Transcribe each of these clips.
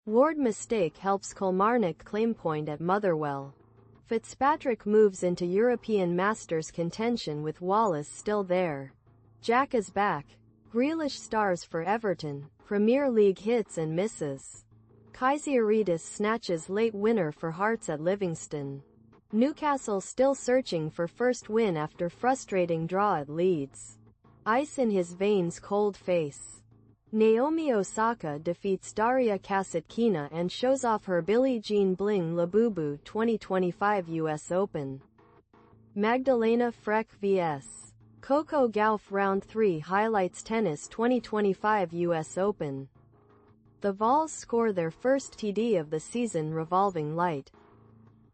Ward mistake helps Kilmarnock claim point at Motherwell. Fitzpatrick moves into European Masters contention with Wallace still there. Jack is back. Grealish stars for Everton. Premier League hits and misses. Kyziridis snatches late winner for Hearts at Livingston. Newcastle still searching for first win after frustrating draw at Leeds. Ice in his veins, cold face. Naomi Osaka defeats Daria Kasatkina and shows off her Billie Bling Labubu 2025 US Open. Magdalena Frech vs. Coco Gauff Round 3 highlights tennis 2025 US Open. The Vols score their first TD of the season. Revolving Light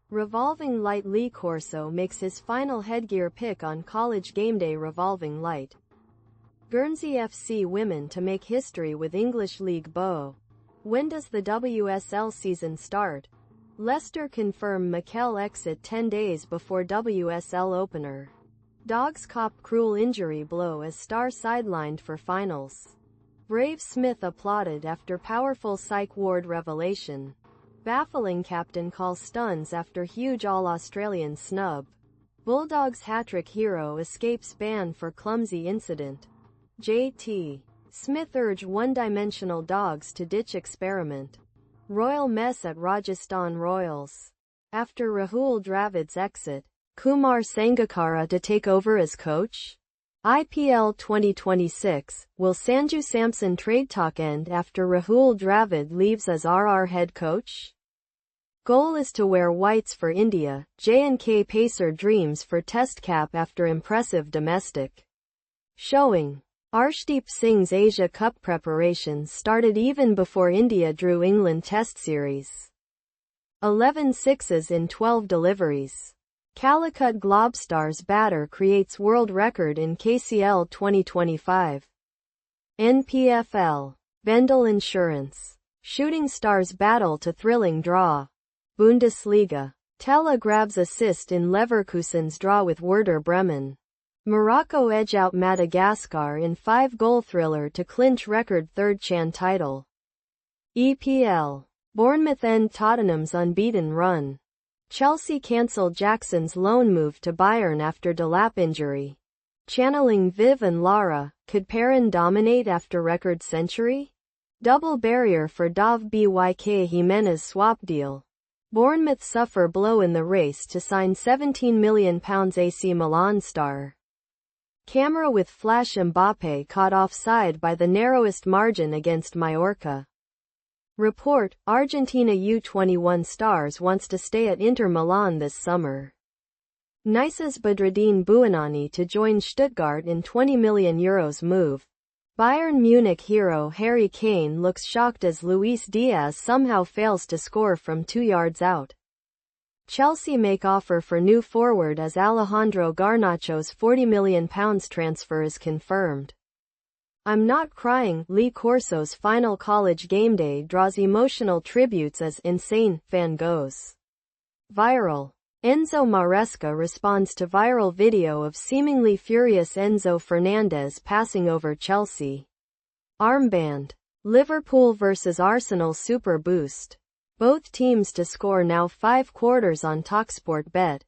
Lee Corso makes his final headgear pick on College gameday. Revolving Light. Guernsey FC women to make history with English League bow. When does the WSL season start? Leicester confirm Mikel exit 10 days before WSL opener. Dogs cop cruel injury blow as star sidelined for finals. Brave Smith applauded after powerful psych ward revelation. Baffling captain calls stuns after huge All-Australian snub. Bulldogs hat-trick hero escapes ban for clumsy incident. J.T. Smith urge one-dimensional dogs to ditch experiment. Royal mess at Rajasthan Royals. After Rahul Dravid's exit, Kumar Sangakkara to take over as coach? IPL 2026, will Sanju Samson trade talk end after Rahul Dravid leaves as RR head coach? Goal is to wear whites for India. J&K Pacer dreams for Test cap after impressive domestic showing. Arshdeep Singh's Asia Cup preparations started even before India drew England Test series. 11 sixes in 12 deliveries. Calicut Globstars batter creates world record in KCL 2025. NPFL. Bendel Insurance. Shooting Stars battle to thrilling draw. Bundesliga. Tella grabs assist in Leverkusen's draw with Werder Bremen. Morocco edge out Madagascar in 5-goal thriller to clinch record third CHAN title. EPL. Bournemouth end Tottenham's unbeaten run. Chelsea cancel Jackson's loan move to Bayern after Delap injury. Channeling Viv and Lara, could Perrin dominate after record century? Double barrier for Dav Byk Jimenez swap deal. Bournemouth suffer blow in the race to sign £17 million AC Milan star. Camera with flash Mbappe caught offside by the narrowest margin against Mallorca. Report, Argentina U21 stars wants to stay at Inter Milan this summer. Nice's Badreddine Bouanani to join Stuttgart in €20 million move. Bayern Munich hero Harry Kane looks shocked as Luis Diaz somehow fails to score from 2 yards out. Chelsea make offer for new forward as Alejandro Garnacho's £40 million transfer is confirmed. I'm not crying. Lee Corso's final College gameday draws emotional tributes as insane fan goes viral. Enzo Maresca responds to viral video of seemingly furious Enzo Fernandez passing over Chelsea. Armband. Liverpool vs Arsenal Super Boost. Both teams to score now 5 quarters on TalkSport Bet.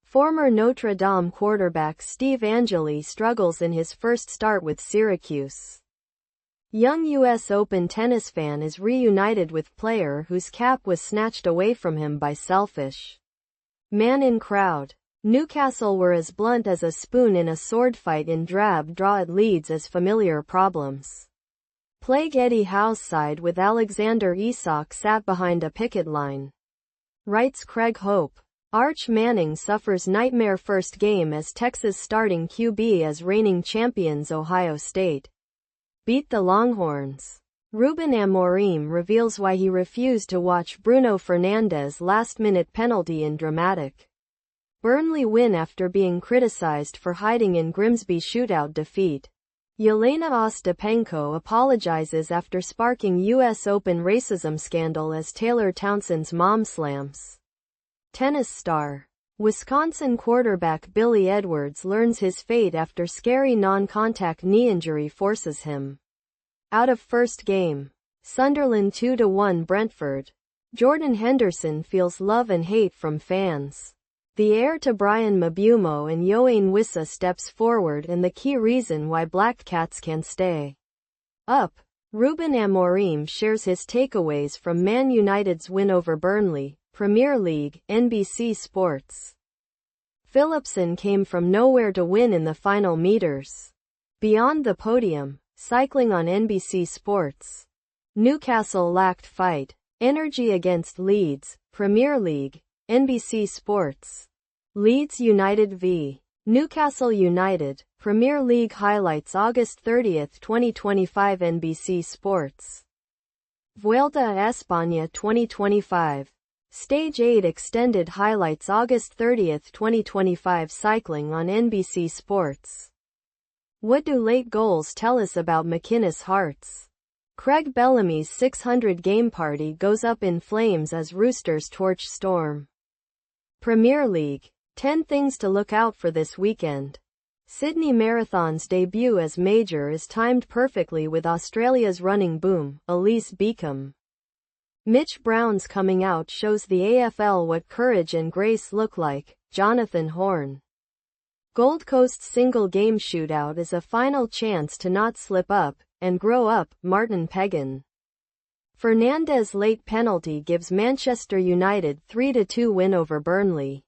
Former Notre Dame quarterback Steve Angeli struggles in his first start with Syracuse. Young US Open tennis fan is reunited with player whose cap was snatched away from him by selfish man in crowd. Newcastle were as blunt as a spoon in a sword fight in drab draw at Leeds as familiar problems plague Eddie Howe's side with Alexander Isak sat behind a picket line. Writes Craig Hope. Arch Manning suffers nightmare first game as Texas starting QB as reigning champions Ohio State beat the Longhorns. Ruben Amorim reveals why he refused to watch Bruno Fernandes' last-minute penalty in dramatic Burnley win after being criticized for hiding in Grimsby shootout defeat. Yelena Ostapenko apologizes after sparking US Open racism scandal as Taylor Townsend's mom slams tennis star. Wisconsin quarterback Billie Edwards learns his fate after scary non-contact knee injury forces him out of first game. Sunderland 2-1 Brentford. Jordan Henderson feels love and hate from fans. The heir to Brian Mabumo and Yoane Wissa steps forward and the key reason why Black Cats can stay up. Ruben Amorim shares his takeaways from Man United's win over Burnley, Premier League, NBC Sports. Philipsen came from nowhere to win in the final meters. Beyond the podium, cycling on NBC Sports. Newcastle lacked fight, energy against Leeds, Premier League, NBC Sports. Leeds United v. Newcastle United, Premier League highlights August 30, 2025 NBC Sports. Vuelta a España 2025. Stage 8 extended highlights August 30, 2025 cycling on NBC Sports. What do late goals tell us about McInnes Hearts? Craig Bellamy's 600 game party goes up in flames as Roosters torch Storm. Premier League. 10 things to look out for this weekend. Sydney Marathon's debut as major is timed perfectly with Australia's running boom, Elise Beacom. Mitch Brown's coming out shows the AFL what courage and grace look like, Jonathan Horn. Gold Coast's single game shootout is a final chance to not slip up and grow up, Martin Pegan. Fernandez late penalty gives Manchester United 3-2 win over Burnley.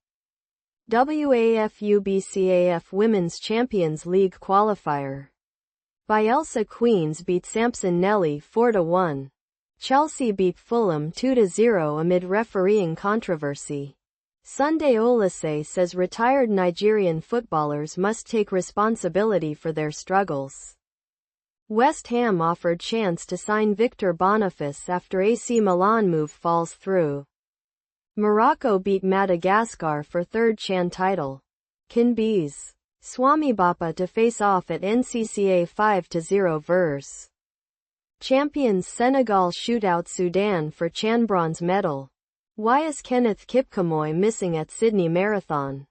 WAFU-BCAF Women's Champions League qualifier. Bielsa Queens beat Samson Nelly 4-1. Chelsea beat Fulham 2-0 amid refereeing controversy. Sunday Olise says retired Nigerian footballers must take responsibility for their struggles. West Ham offered chance to sign Victor Boniface after AC Milan move falls through. Morocco beat Madagascar for third CHAN title. Kinbees. Swami Bapa to face off at NCCA 5-0 vs. Champions Senegal shoot out Sudan for CHAN bronze medal. Why is Kenneth Kipkemoy missing at Sydney Marathon?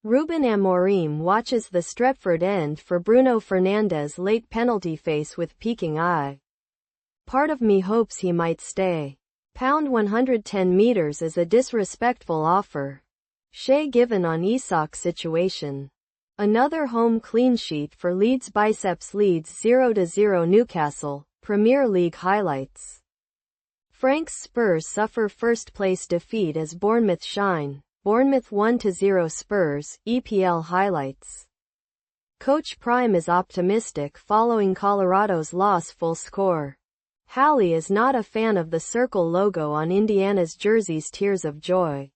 Ruben Amorim watches the Stretford end for Bruno Fernandes late penalty face with peeking eye. Part of me hopes he might stay. £110 meters is a disrespectful offer. Shay given on Isak situation. Another home clean sheet for Leeds biceps Leeds 0-0 Newcastle, Premier League highlights. Frank's Spurs suffer first place defeat as Bournemouth shine, Bournemouth 1-0 Spurs, EPL highlights. Coach Prime is optimistic following Colorado's loss full score. Hallie is not a fan of the circle logo on Indiana's jerseys Tears of Joy.